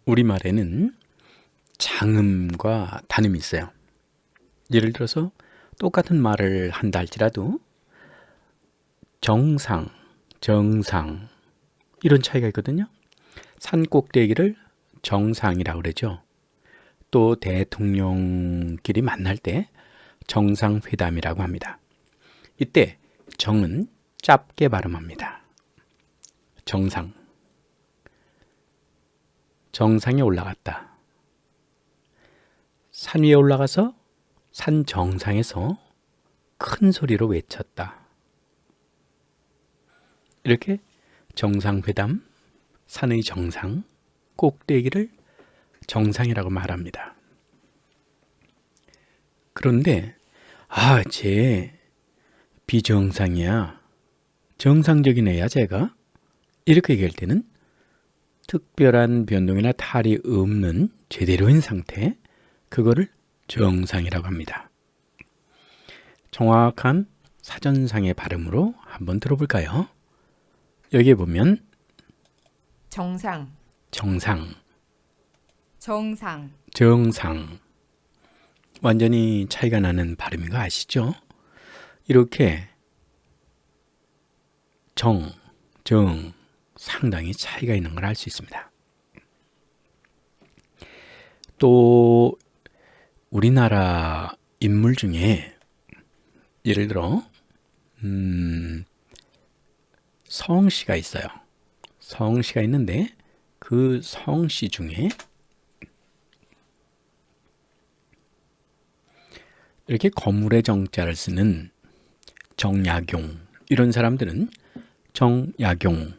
우리말에는 장음과 단음이 있어요. 예를 들어서 똑같은 말을 한다 할지라도 정상, 정상 이런 차이가 있거든요. 산 꼭대기를 정상이라고 그러죠. 또 대통령끼리 만날 때 정상회담이라고 합니다. 이때 정은 짧게 발음합니다. 정상, 정상에 올라갔다. 산 위에 올라가서 산 정상에서 큰 소리로 외쳤다. 이렇게 정상회담, 산의 정상, 꼭대기를 정상이라고 말합니다. 그런데 쟤 비정상이야. 정상적인 애야 쟤가. 이렇게 얘기할 때는 특별한 변동이나 탈이 없는 제대로인 상태, 그거를 정상이라고 합니다. 정확한 사전상의 발음으로 한번 들어볼까요? 여기에 보면 정상, 정상, 정상, 정상 완전히 차이가 나는 발음인 거 아시죠? 이렇게 정, 상당히 차이가 있는 걸 알 수 있습니다. 또 우리나라 인물 중에 예를 들어 성씨가 있어요. 성씨가 있는데 그 성씨 중에 이렇게 거물의 정자를 쓰는 정약용 이런 사람들은 정약용,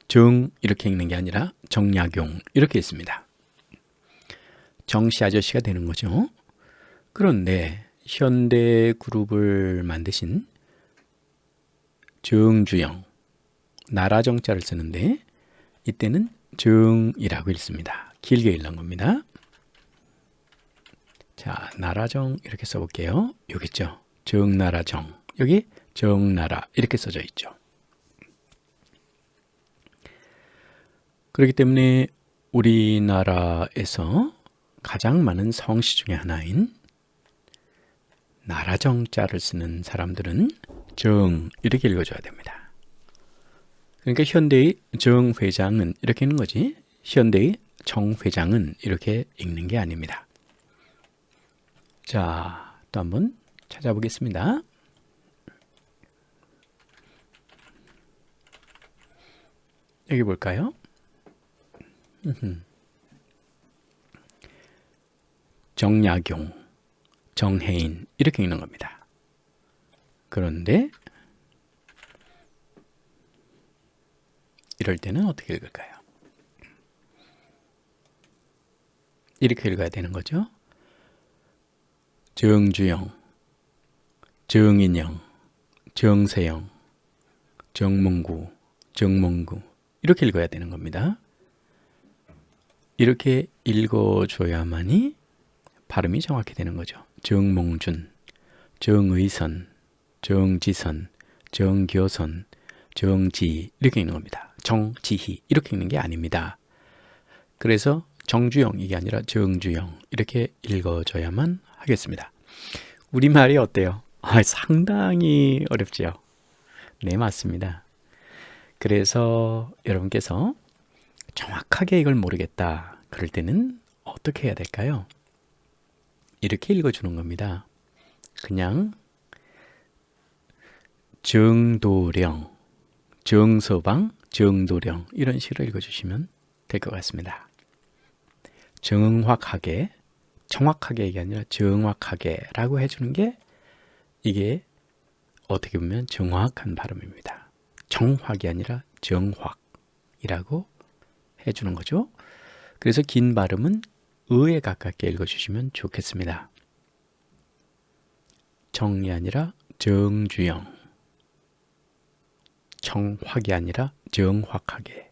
정 이렇게 읽는 게 아니라 정약용 이렇게 있습니다. 정씨 아저씨가 되는 거죠. 그런데 현대 그룹을 만드신 정주영, 나라 정자를 쓰는데 이때는 정이라고 읽습니다. 길게 읽는 겁니다. 자, 나라정 이렇게 써볼게요. 여기 있죠. 정나라정, 여기 정나라 이렇게 써져 있죠. 그렇기 때문에 우리나라에서 가장 많은 성씨 중에 하나인 나라정자를 쓰는 사람들은 정 이렇게 읽어줘야 됩니다. 그러니까 현대의 정회장은 이렇게 읽는 거지, 현대의 정회장은 이렇게 읽는 게 아닙니다. 자, 또 한번 찾아보겠습니다. 여기 볼까요? 정약용, 정혜인 이렇게 읽는 겁니다. 그런데 이럴 때는 어떻게 읽을까요? 이렇게 읽어야 되는 거죠. 정주영, 정인영, 정세영, 정몽구, 정몽구 이렇게 읽어야 되는 겁니다. 이렇게 읽어줘야만이 발음이 정확히 되는 거죠. 정몽준, 정의선, 정지선, 정교선, 정지 이렇게 읽는 겁니다. 정지희 이렇게 읽는 게 아닙니다. 그래서 정주영 이게 아니라 정주영 이렇게 읽어줘야만 하겠습니다. 우리말이 어때요? 상당히 어렵죠? 네, 맞습니다. 그래서 여러분께서 정확하게 이걸 모르겠다 그럴 때는 어떻게 해야 될까요? 이렇게 읽어주는 겁니다. 그냥 정도령, 정서방, 정도령 이런 식으로 읽어주시면 될 것 같습니다. 정확하게, 정확하게 이게 아니라 정확하게 라고 해주는 게 이게 어떻게 보면 정확한 발음입니다. 정확이 아니라 정확이라고 해주는 거죠. 그래서 긴 발음은 의에 가깝게 읽어주시면 좋겠습니다. 정이 아니라 정주영, 정확이 아니라 정확하게